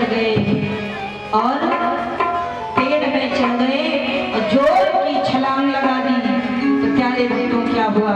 हट गए और पेड़ में चढ़ गए और जोर की छलांग लगा दी। तो प्यारे भक्तों क्या हुआ?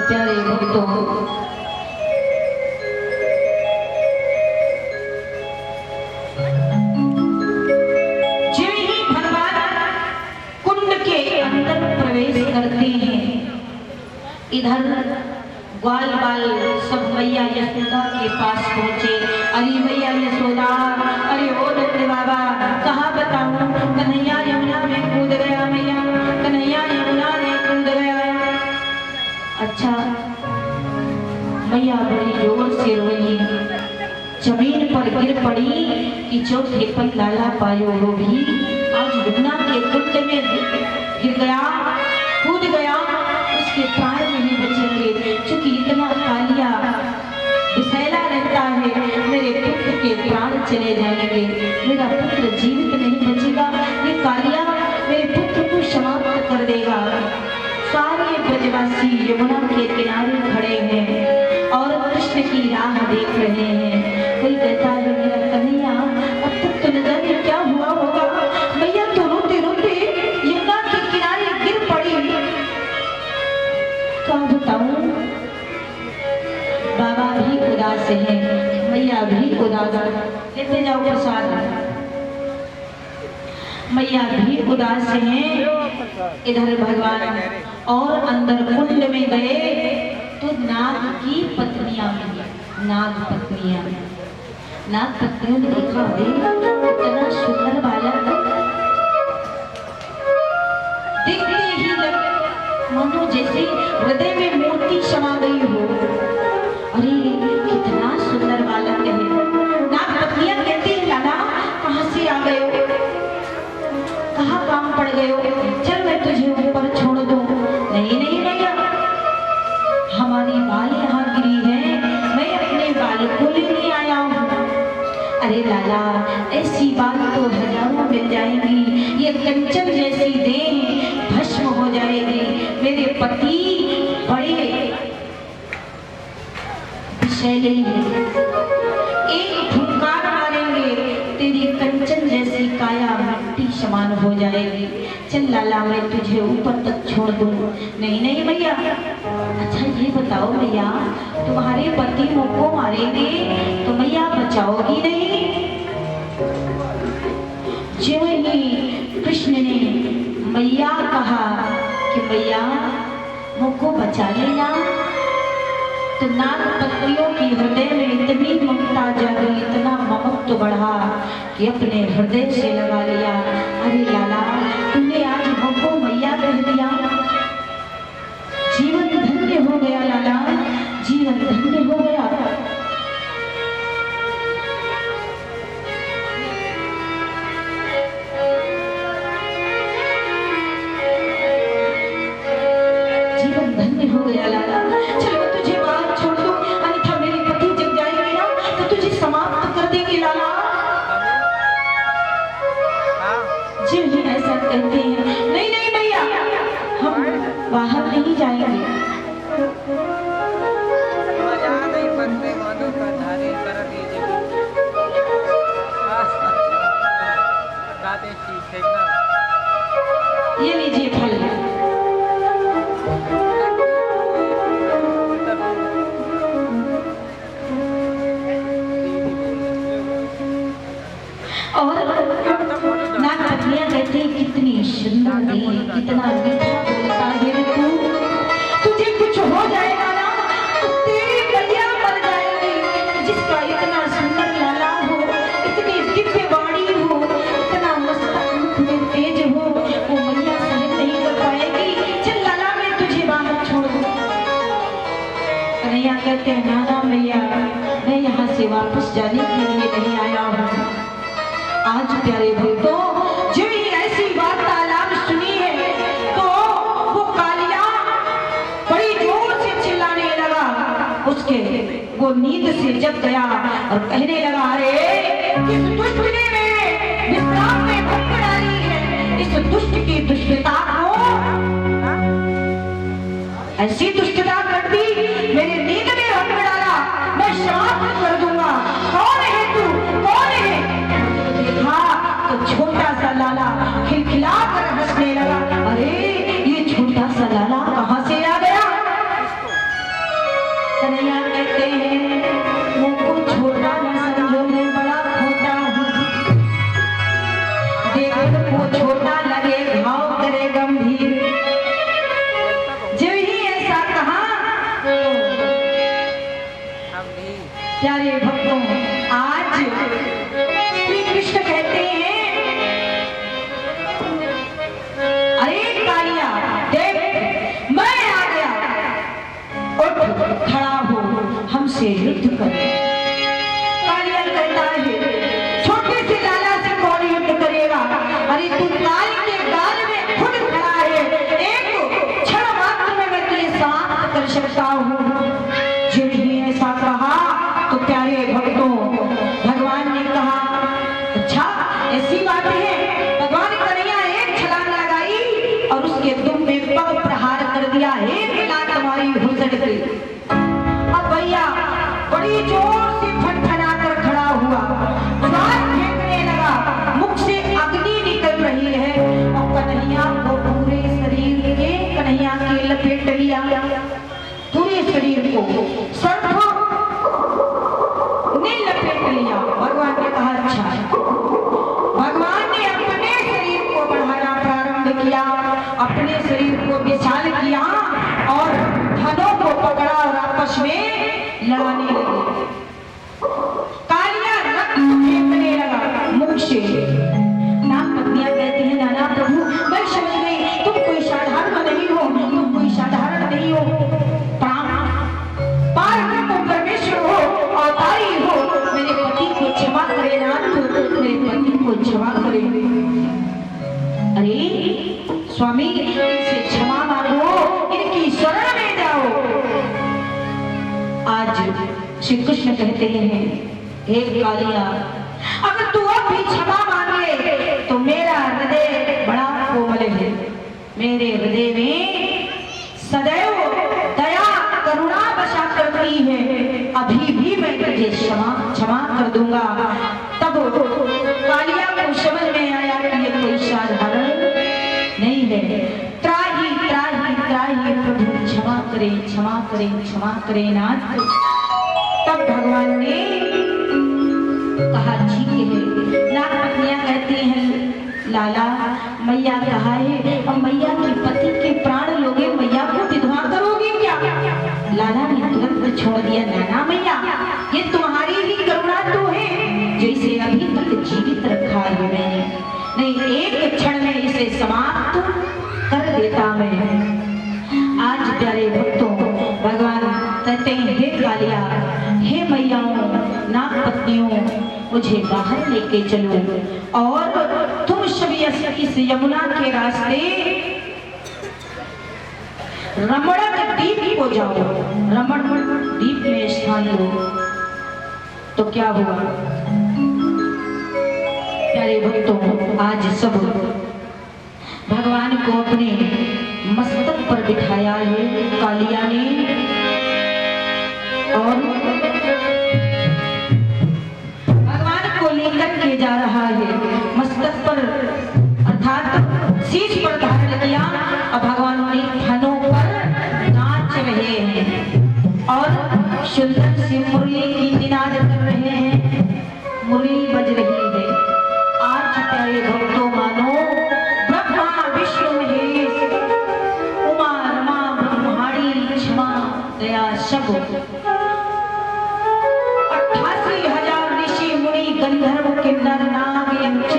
प्यारे भक्तों, जब ही भगवान कुंड के अंदर प्रवेश करते हैं, इधर ग्वाल बाल सब मैया यशोदा के पास पहुंचे। अरे मैया यशोदा, अरे ओ नंद बाबा, कहाँ बताऊं, कन्हैया यमुना में कूद गया, मैया कन्हैया यमुना में कूद गया। अच्छा, मैया बड़ी जोर से रोई, जमीन पर गिर पड़ी कि जो ठेपन लाला पायो वो भी आज यमुना के कुंड में गिर गया, कूद गया, उसके प्राण नहीं बचेंगे। चूंकि इतना कालिया विषैला रहता है, मेरे पुत्र के प्राण चले जाएंगे, मेरा पुत्र जीवित नहीं बचेगा, ये कालिया मेरे पुत्र को समाप्त कर देगा। सारे ब्रजवासी यमुना के किनारे खड़े हैं और कृष्ण की राह देख रहे हैं। कोई कहता है मेरा कन्हैया अब तक तो न जाने क्या हुआ होगा, मैया तो रोते रोते यमुना के किनारे गिर पड़ी। क्या बताऊं, बाबा भी उदास है, मैया भी उदास है। लेते जाओ प्रसाद। मैया भी उदास हैं। इधर भगवान और अंदर कुंड में गए तो नाग की पत्नियां मिली। नाग पत्नियां ने देखा, इतना सुंदर बालक, देखते ही मानो जैसे हृदय में मूर्ति समा गई हो। अरे कितना सुंदर बालक है। नाग पत्नियां कहती है, लाला कहाँ से आ गए हो, कहाँ काम पड़ गए हो, चल मैं तुझे ऊपर छोड़ दूं। नहीं नहीं भैया, हमारी बाल यहाँ गिरी है, मैं अपने बाल को लेने आया हूँ। अरे लाला, ऐसी बात तो हजारों मिल जाएंगी, ये कंचन जैसी देह भस्म हो जाएगी। मेरे पति बड़े विषैले हैं, एक फुंकार मारेंगे, तेरी कंचन जैसी काया मिट्टी समान हो जाएगी। चल लाला, मैं तुझे ऊपर तक छोड़ दूं। नहीं नहीं भैया। अच्छा ये बताओ भैया, तुम्हारे पति मुझको मारेंगे तो मैया बचाओगी नहीं? जो ही कृष्ण ने मैया कहा कि मैया मुझको बचा लेना, तो नाग पत्नियों की हृदय में इतनी ममता जागी, इतना ममत्व बढ़ा कि अपने हृदय से लगा लिया। अरे लाला, तुमने आज मुझको मैया कह दिया, जीवन धन्य हो गया लाला, जीवन धन्य हो गया। जीवन धन्य हो गया लाला, चलो तुझे बाहर छोड़ दो, अन्यथा मेरे पति जग जाएंगे ना तो तुझे समाप्त कर देंगे लाला। जी ही ऐसा कहते हैं, नहीं नहीं भैया, हम बाहर नहीं जाएंगे। ये लीजिए फल। और नाग पत्नियां कहती है, कितनी सुंदर देह, कितना मीठा बोलता है तू, तुझे कुछ हो जाएगा ना तो तेरी कलियां मर जाएंगी। जिसका इतना सुंदर लाला हो, इतनी दिव्य वाणी हो, इतना मस्तक मुख में तेज हो, वो मैया सहन नहीं कर पाएगी। चल लाला, मैं तुझे बाहर छोड़ दूं। कहते हैं नाना मैया मैं यहाँ से वापस जाने के लिए नहीं आया हूँ। आज प्यारे भक्तों जब ये ऐसी बात तालाब सुनी है तो वो कालिया बड़ी जोर से चिल्लाने लगा। उसके वो नींद से जग गया और कहने लगा अरे किस दुष्ट ने मेरे विश्राम में भंग डाली है। इस दुष्ट की दुष्टता को ऐसी दुष्टता कर दी मेरे नींद में भंग डाला। मैं श्राप कर दूंगा। कौन है तू कौन है? देखा तो छोटा सा लाला खिलखिला कर हंसने लगा। अरे ये छोटा सा लाला कहाँ से आ गया? कन्हैया कहते हैं मुझको छोटा न समझो मैं बड़ा खोटा हूँ। देखो वो छोटा लगे घाव करे गंभीर। जब ही ऐसा कहा प्यारे भक्तों आज श्री कृष्ण कहते हैं अरे कालिया देख मैं आ गया। उठ खड़ा हो हमसे युद्ध कर। कालिया कहता है छोटे से लाला से कौन युद्ध करेगा? अरे तू काल के गाल में खुद खड़ा है। एक क्षण मात्र में मैं तुझे शांत कर सकता हूँ। जब ही ऐसा कहा तो प्यारे भक्तों भगवान ने कहा अच्छा ऐसी बात है। भगवान कन्हैया एक छलांग लगाई और उसके दुम में पग प्रहार कर दिया। एक लात तुम्हारी घुसड़ गई। अब भैया बड़ी जोर से फनफना कर खड़ा हुआ। सांस फेंकने लगा। मुख से अग्नि निकल रही है और कन्हैया को पूरे शरीर के कन्हैया के लपेट लिया। पूरे शरीर को सर्प ने लपेट लिया। भगवान ने कहा अच्छा। भगवान ने अपने शरीर को बढ़ाना प्रारंभ किया। अपने शरीर को विशाल किया और धनों को पकड़ा और आपस में लड़ाने लगे। कालिया रक्त फेंकने लगा मुख से। नाग पत्नियां कहती हैं नाना प्रभु मैं समझ गई तुम कोई साधारण नहीं हो। तुम कोई साधारण नहीं हो। परमेश्वर हो अवतारी हो। मेरे पति को क्षमा करे नाथ। मेरे पति को क्षमा करे। अरे स्वामी इनसे क्षमा मांगो इनकी शरण में जाओ। आज श्री कृष्ण कहते हैं हे कालिया अगर तू अब भी क्षमा मांगे तो मेरा हृदय बड़ा कोमल है। मेरे हृदय में सदैव दया करुणा बसा करती है। अभी भी मैं तुझे क्षमा कर दूंगा। तब कालिया को समझ में आया कि ये कोई साधारण नहीं है। त्राही त्राही त्राही प्रभु क्षमा करे क्षमा करे क्षमा करे नाथ। तब भगवान ने कहा ठीक है। नाग पत्नियां कहती हैं लाला मैया कहा है और मैया के पति के प्राण लोगे मैया को विधवा करोगे क्या? लाला ने तुरंत छोड़ दिया नाना मैया ये तुम्हारी ही करुणा तो है जैसे अभी तक जीवित रखा है मैंने। नहीं एक क्षण में इसे समाप्त कर देता मैं। आज प्यारे भक्तों भगवान कहते हैं हे कालिया हे मैयाओं नाग पत्नियों मुझे बाहर लेके चलो और तुम सभी इस यमुना के रास्ते रमणक द्वीप को जाओ। रमण द्वीप में स्थान लो। तो क्या हुआ प्यारे भक्तों आज सब भगवान को अपने मस्तक पर बिठाया है कालिया ने और भगवान को लेकर के जा रहा है। मस्तक पर अर्थात शीश पर धारण किया और भगवान ने थनों पर नाच रहे हैं और सुंदर सी मुरली की निनाद कर रहे हैं। मुरली बज रही है। आज प्यारे भक्तों मानो ब्रह्मा विष्णु महेश उमा रमा ब्रह्माणी क्षमा दया सब 88,000 ऋषि मुनि गंधर्व किन्नर नाग यक्ष